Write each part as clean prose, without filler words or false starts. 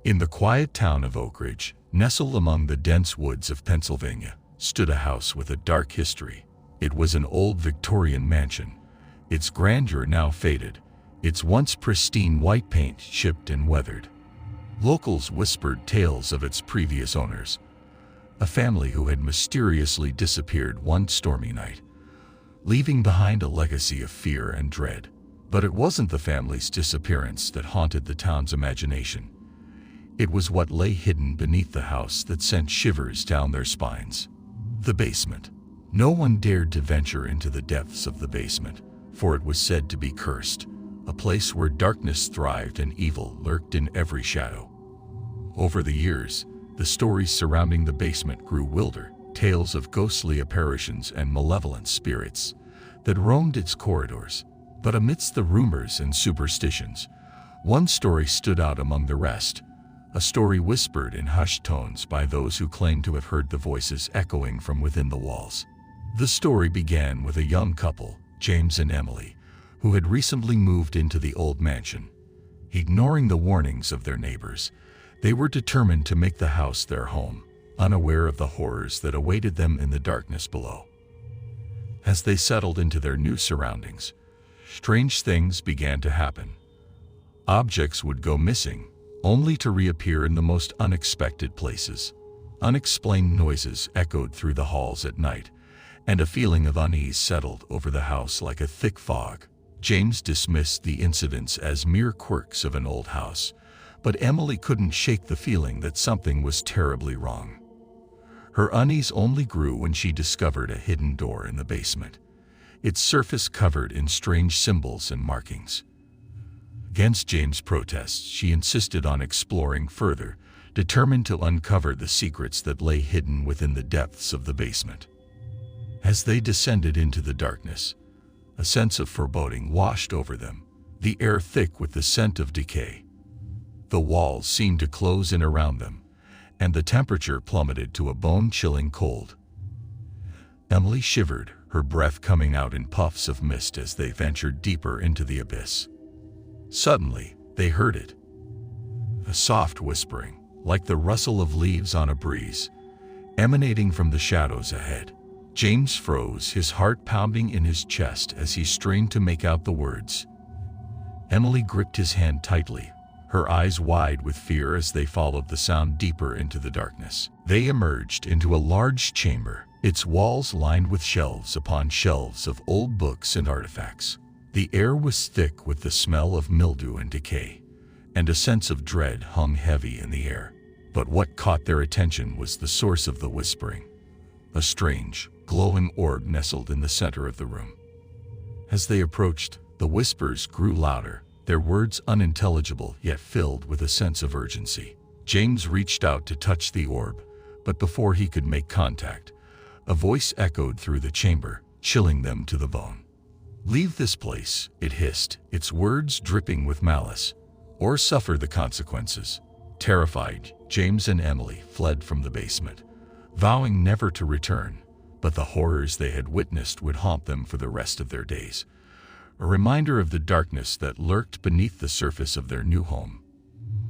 In the quiet town of Oak Ridge, nestled among the dense woods of Pennsylvania, stood a house with a dark history. It was an old Victorian mansion, its grandeur now faded, its once pristine white paint chipped and weathered. Locals whispered tales of its previous owners, a family who had mysteriously disappeared one stormy night, leaving behind a legacy of fear and dread. But it wasn't the family's disappearance that haunted the town's imagination. It was what lay hidden beneath the house that sent shivers down their spines. The basement. No one dared to venture into the depths of the basement, for it was said to be cursed, a place where darkness thrived and evil lurked in every shadow. Over the years, the stories surrounding the basement grew wilder, tales of ghostly apparitions and malevolent spirits that roamed its corridors. But amidst the rumors and superstitions, one story stood out among the rest, a story whispered in hushed tones by those who claimed to have heard the voices echoing from within the walls. The story began with a young couple, James and Emily, who had recently moved into the old mansion. Ignoring the warnings of their neighbors, they were determined to make the house their home, unaware of the horrors that awaited them in the darkness below. As they settled into their new surroundings, strange things began to happen. Objects would go missing, only to reappear in the most unexpected places. Unexplained noises echoed through the halls at night, and a feeling of unease settled over the house like a thick fog. James dismissed the incidents as mere quirks of an old house, but Emily couldn't shake the feeling that something was terribly wrong. Her unease only grew when she discovered a hidden door in the basement, its surface covered in strange symbols and markings. Against James' protests, she insisted on exploring further, determined to uncover the secrets that lay hidden within the depths of the basement. As they descended into the darkness, a sense of foreboding washed over them, the air thick with the scent of decay. The walls seemed to close in around them, and the temperature plummeted to a bone-chilling cold. Emily shivered, her breath coming out in puffs of mist as they ventured deeper into the abyss. Suddenly, they heard it. A soft whispering, like the rustle of leaves on a breeze, emanating from the shadows ahead. James froze, his heart pounding in his chest as he strained to make out the words. Emily gripped his hand tightly, her eyes wide with fear as they followed the sound deeper into the darkness. They emerged into a large chamber, its walls lined with shelves upon shelves of old books and artifacts. The air was thick with the smell of mildew and decay, and a sense of dread hung heavy in the air. But what caught their attention was the source of the whispering. A strange, glowing orb nestled in the center of the room. As they approached, the whispers grew louder, their words unintelligible yet filled with a sense of urgency. James reached out to touch the orb, but before he could make contact, a voice echoed through the chamber, chilling them to the bone. "Leave this place," it hissed, its words dripping with malice, "or suffer the consequences." Terrified, James and Emily fled from the basement, vowing never to return, but the horrors they had witnessed would haunt them for the rest of their days, a reminder of the darkness that lurked beneath the surface of their new home.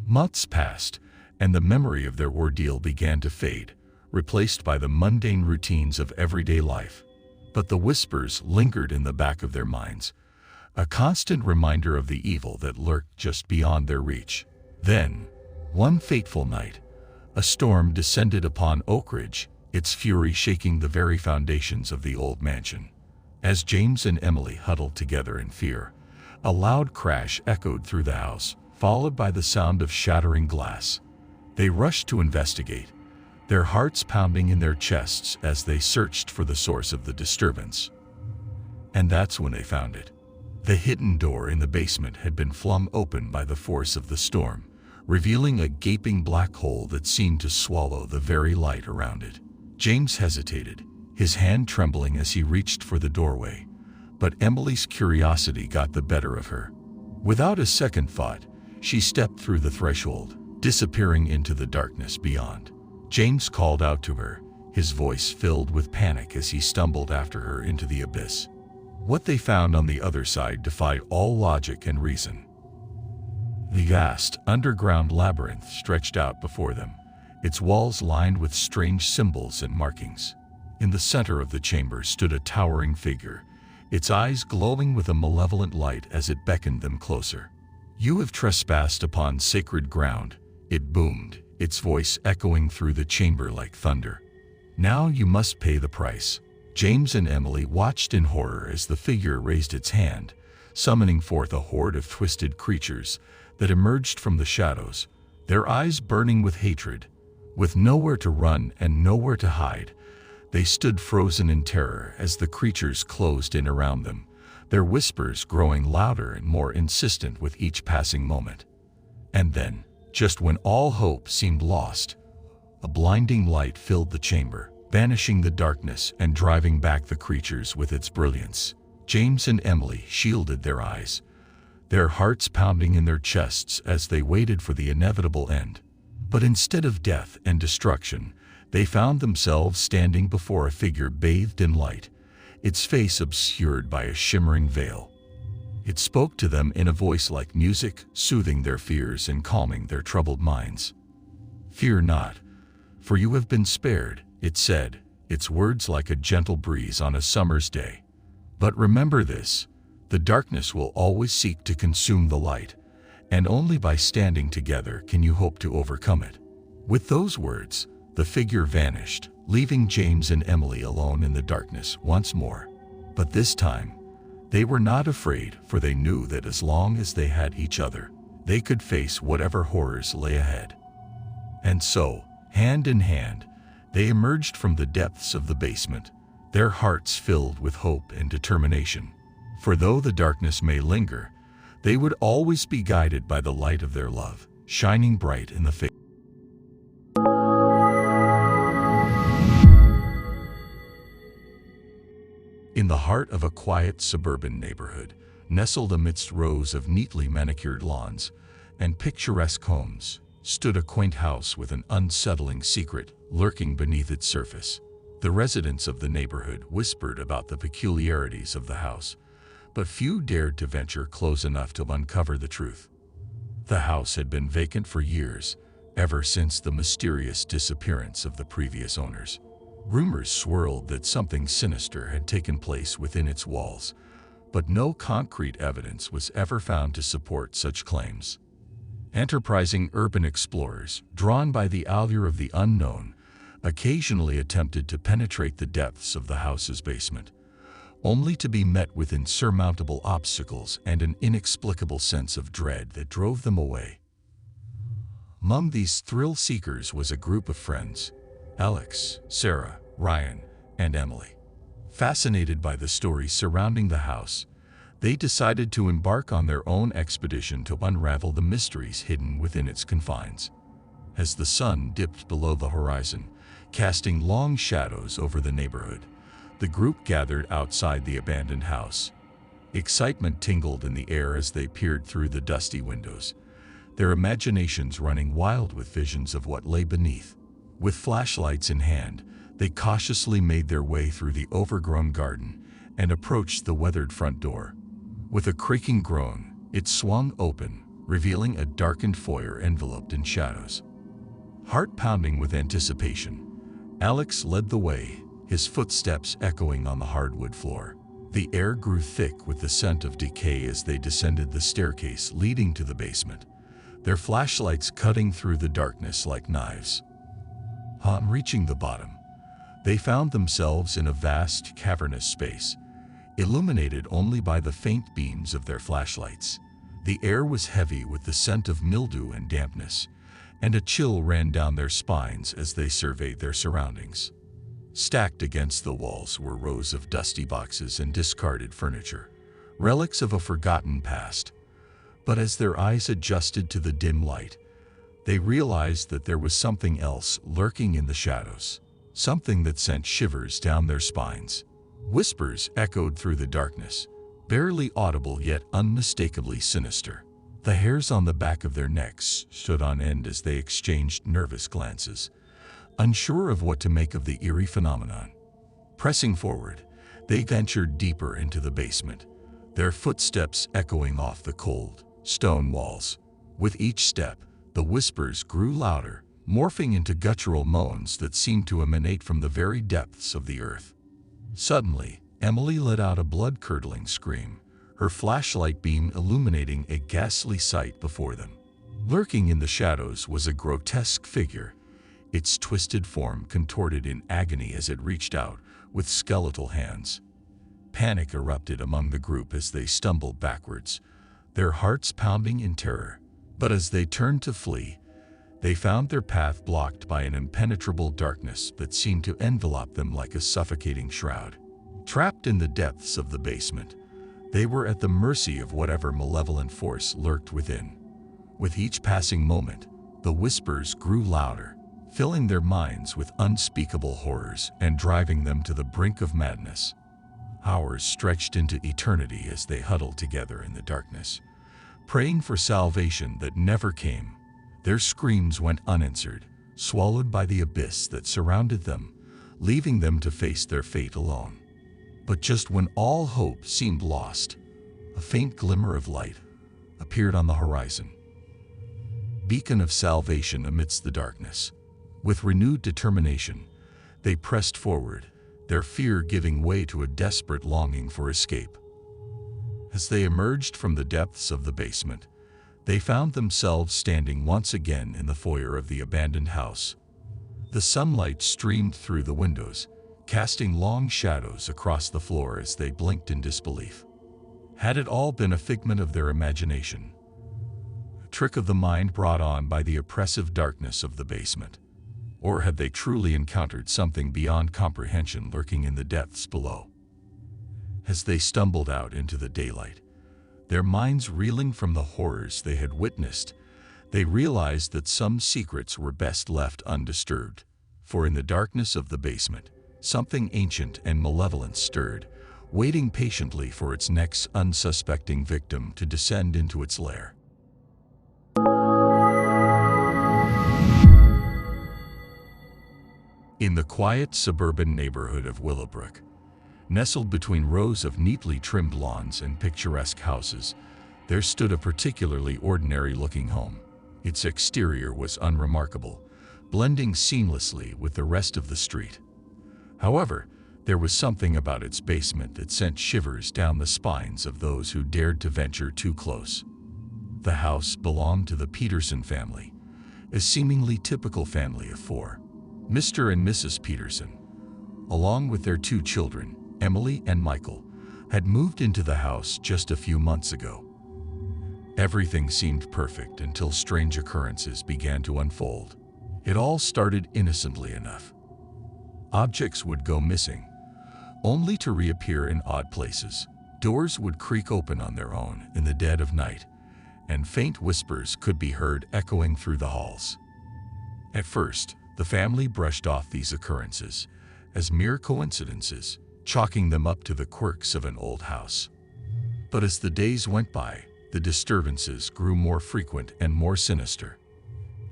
Months passed, and the memory of their ordeal began to fade, replaced by the mundane routines of everyday life. But the whispers lingered in the back of their minds, a constant reminder of the evil that lurked just beyond their reach. Then, one fateful night, a storm descended upon Oak Ridge, its fury shaking the very foundations of the old mansion. As James and Emily huddled together in fear, a loud crash echoed through the house, followed by the sound of shattering glass. They rushed to investigate, their hearts pounding in their chests as they searched for the source of the disturbance. And that's when they found it. The hidden door in the basement had been flung open by the force of the storm, revealing a gaping black hole that seemed to swallow the very light around it. James hesitated, his hand trembling as he reached for the doorway, but Emily's curiosity got the better of her. Without a second thought, she stepped through the threshold, disappearing into the darkness beyond. James called out to her, his voice filled with panic as he stumbled after her into the abyss. What they found on the other side defied all logic and reason. The vast, underground labyrinth stretched out before them, its walls lined with strange symbols and markings. In the center of the chamber stood a towering figure, its eyes glowing with a malevolent light as it beckoned them closer. "You have trespassed upon sacred ground," it boomed, its voice echoing through the chamber like thunder. "Now you must pay the price." James and Emily watched in horror as the figure raised its hand, summoning forth a horde of twisted creatures that emerged from the shadows, their eyes burning with hatred. With nowhere to run and nowhere to hide, they stood frozen in terror as the creatures closed in around them, their whispers growing louder and more insistent with each passing moment. And then, just when all hope seemed lost, a blinding light filled the chamber, banishing the darkness and driving back the creatures with its brilliance. James and Emily shielded their eyes, their hearts pounding in their chests as they waited for the inevitable end. But instead of death and destruction, they found themselves standing before a figure bathed in light, its face obscured by a shimmering veil. It spoke to them in a voice like music, soothing their fears and calming their troubled minds. "Fear not, for you have been spared," it said, its words like a gentle breeze on a summer's day. "But remember this, the darkness will always seek to consume the light, and only by standing together can you hope to overcome it." With those words, the figure vanished, leaving James and Emily alone in the darkness once more. But this time, they were not afraid, for they knew that as long as they had each other, they could face whatever horrors lay ahead. And so, hand in hand, they emerged from the depths of the basement, their hearts filled with hope and determination. For though the darkness may linger, they would always be guided by the light of their love, shining bright in the face. In the heart of a quiet suburban neighborhood, nestled amidst rows of neatly manicured lawns and picturesque homes, stood a quaint house with an unsettling secret lurking beneath its surface. The residents of the neighborhood whispered about the peculiarities of the house, but few dared to venture close enough to uncover the truth. The house had been vacant for years, ever since the mysterious disappearance of the previous owners. Rumors swirled that something sinister had taken place within its walls, but no concrete evidence was ever found to support such claims. Enterprising urban explorers, drawn by the allure of the unknown, occasionally attempted to penetrate the depths of the house's basement, only to be met with insurmountable obstacles and an inexplicable sense of dread that drove them away. Among these thrill-seekers was a group of friends: Alex, Sarah, Ryan, and Emily. Fascinated by the stories surrounding the house, they decided to embark on their own expedition to unravel the mysteries hidden within its confines. As the sun dipped below the horizon, casting long shadows over the neighborhood, the group gathered outside the abandoned house. Excitement tingled in the air as they peered through the dusty windows, their imaginations running wild with visions of what lay beneath. With flashlights in hand, they cautiously made their way through the overgrown garden and approached the weathered front door. With a creaking groan, it swung open, revealing a darkened foyer enveloped in shadows. Heart pounding with anticipation, Alex led the way, his footsteps echoing on the hardwood floor. The air grew thick with the scent of decay as they descended the staircase leading to the basement, their flashlights cutting through the darkness like knives. On reaching the bottom, they found themselves in a vast, cavernous space, illuminated only by the faint beams of their flashlights. The air was heavy with the scent of mildew and dampness, and a chill ran down their spines as they surveyed their surroundings. Stacked against the walls were rows of dusty boxes and discarded furniture, relics of a forgotten past. But as their eyes adjusted to the dim light, they realized that there was something else lurking in the shadows, something that sent shivers down their spines. Whispers echoed through the darkness, barely audible yet unmistakably sinister. The hairs on the back of their necks stood on end as they exchanged nervous glances, unsure of what to make of the eerie phenomenon. Pressing forward, they ventured deeper into the basement, their footsteps echoing off the cold, stone walls. With each step, the whispers grew louder, morphing into guttural moans that seemed to emanate from the very depths of the earth. Suddenly, Emily let out a blood-curdling scream, her flashlight beam illuminating a ghastly sight before them. Lurking in the shadows was a grotesque figure, its twisted form contorted in agony as it reached out with skeletal hands. Panic erupted among the group as they stumbled backwards, their hearts pounding in terror. But as they turned to flee, they found their path blocked by an impenetrable darkness that seemed to envelop them like a suffocating shroud. Trapped in the depths of the basement, they were at the mercy of whatever malevolent force lurked within. With each passing moment, the whispers grew louder, filling their minds with unspeakable horrors and driving them to the brink of madness. Hours stretched into eternity as they huddled together in the darkness, praying for salvation that never came. Their screams went unanswered, swallowed by the abyss that surrounded them, leaving them to face their fate alone. But just when all hope seemed lost, a faint glimmer of light appeared on the horizon. Beacon of salvation amidst the darkness. With renewed determination, they pressed forward, their fear giving way to a desperate longing for escape. As they emerged from the depths of the basement, they found themselves standing once again in the foyer of the abandoned house. The sunlight streamed through the windows, casting long shadows across the floor as they blinked in disbelief. Had it all been a figment of their imagination? A trick of the mind brought on by the oppressive darkness of the basement? Or had they truly encountered something beyond comprehension lurking in the depths below? As they stumbled out into the daylight, their minds reeling from the horrors they had witnessed, they realized that some secrets were best left undisturbed. For in the darkness of the basement, something ancient and malevolent stirred, waiting patiently for its next unsuspecting victim to descend into its lair. In the quiet suburban neighborhood of Willowbrook, nestled between rows of neatly trimmed lawns and picturesque houses, there stood a particularly ordinary-looking home. Its exterior was unremarkable, blending seamlessly with the rest of the street. However, there was something about its basement that sent shivers down the spines of those who dared to venture too close. The house belonged to the Peterson family, a seemingly typical family of four. Mr. and Mrs. Peterson, along with their two children, Emily and Michael, had moved into the house just a few months ago. Everything seemed perfect until strange occurrences began to unfold. It all started innocently enough. Objects would go missing, only to reappear in odd places. Doors would creak open on their own in the dead of night, and faint whispers could be heard echoing through the halls. At first, the family brushed off these occurrences as mere coincidences, chalking them up to the quirks of an old house. But as the days went by, the disturbances grew more frequent and more sinister.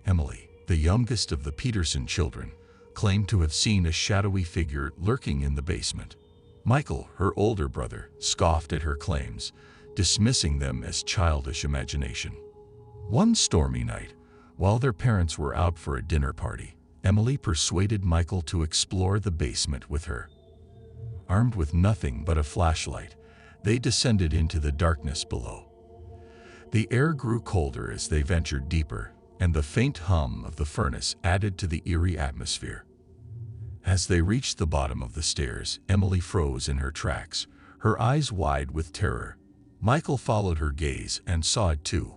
Emily, the youngest of the Peterson children, claimed to have seen a shadowy figure lurking in the basement. Michael, her older brother, scoffed at her claims, dismissing them as childish imagination. One stormy night, while their parents were out for a dinner party, Emily persuaded Michael to explore the basement with her. Armed with nothing but a flashlight, they descended into the darkness below. The air grew colder as they ventured deeper, and the faint hum of the furnace added to the eerie atmosphere. As they reached the bottom of the stairs, Emily froze in her tracks, her eyes wide with terror. Michael followed her gaze and saw it too,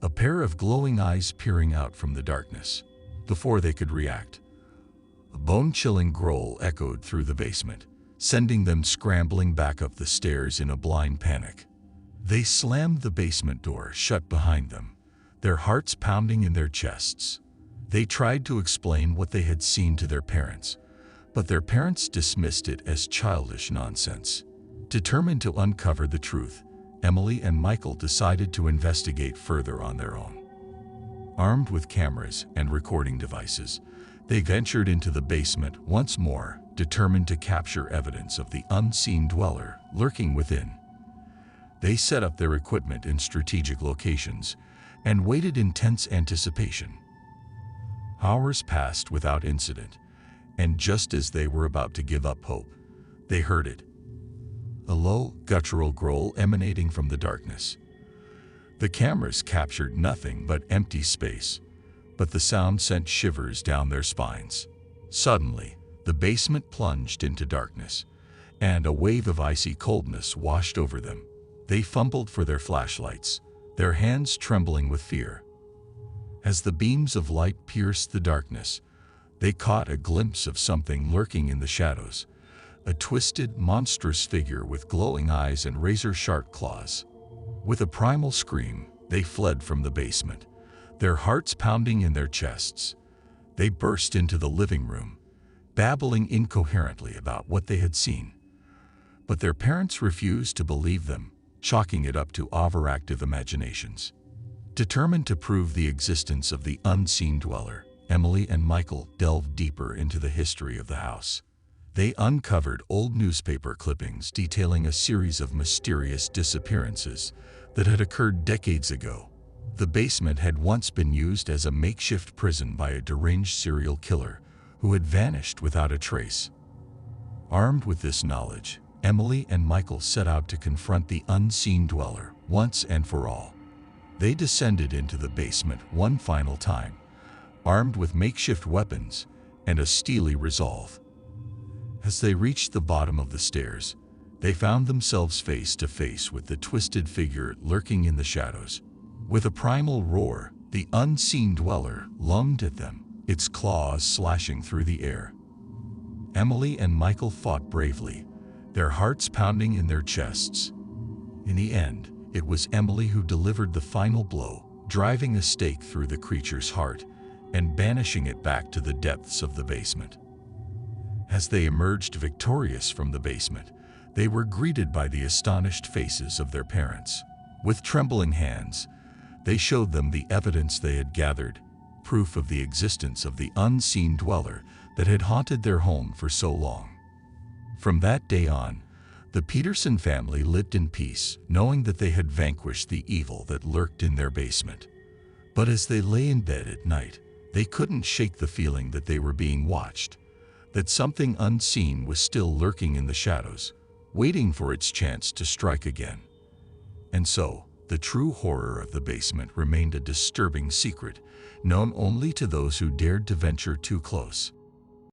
a pair of glowing eyes peering out from the darkness. Before they could react, a bone-chilling growl echoed through the basement, sending them scrambling back up the stairs in a blind panic. They slammed the basement door shut behind them, their hearts pounding in their chests. They tried to explain what they had seen to their parents, but their parents dismissed it as childish nonsense. Determined to uncover the truth, Emily and Michael decided to investigate further on their own. Armed with cameras and recording devices, they ventured into the basement once more, determined to capture evidence of the unseen dweller lurking within. They set up their equipment in strategic locations and waited in tense anticipation. Hours passed without incident, and just as they were about to give up hope, they heard it. A low, guttural growl emanating from the darkness. The cameras captured nothing but empty space, but the sound sent shivers down their spines. Suddenly, the basement plunged into darkness, and a wave of icy coldness washed over them. They fumbled for their flashlights, their hands trembling with fear. As the beams of light pierced the darkness, they caught a glimpse of something lurking in the shadows, a twisted, monstrous figure with glowing eyes and razor-sharp claws. With a primal scream, they fled from the basement, their hearts pounding in their chests. They burst into the living room, babbling incoherently about what they had seen. But their parents refused to believe them, chalking it up to overactive imaginations. Determined to prove the existence of the unseen dweller, Emily and Michael delved deeper into the history of the house. They uncovered old newspaper clippings detailing a series of mysterious disappearances that had occurred decades ago. The basement had once been used as a makeshift prison by a deranged serial killer who had vanished without a trace. Armed with this knowledge, Emily and Michael set out to confront the unseen dweller once and for all. They descended into the basement one final time, armed with makeshift weapons and a steely resolve. As they reached the bottom of the stairs, they found themselves face to face with the twisted figure lurking in the shadows. With a primal roar, the unseen dweller lunged at them, its claws slashing through the air. Emily and Michael fought bravely, their hearts pounding in their chests. In the end, it was Emily who delivered the final blow, driving a stake through the creature's heart and banishing it back to the depths of the basement. As they emerged victorious from the basement, they were greeted by the astonished faces of their parents. With trembling hands, they showed them the evidence they had gathered, proof of the existence of the unseen dweller that had haunted their home for so long. From that day on, the Peterson family lived in peace, knowing that they had vanquished the evil that lurked in their basement. But as they lay in bed at night, they couldn't shake the feeling that they were being watched, that something unseen was still lurking in the shadows, waiting for its chance to strike again. And so, the true horror of the basement remained a disturbing secret, known only to those who dared to venture too close.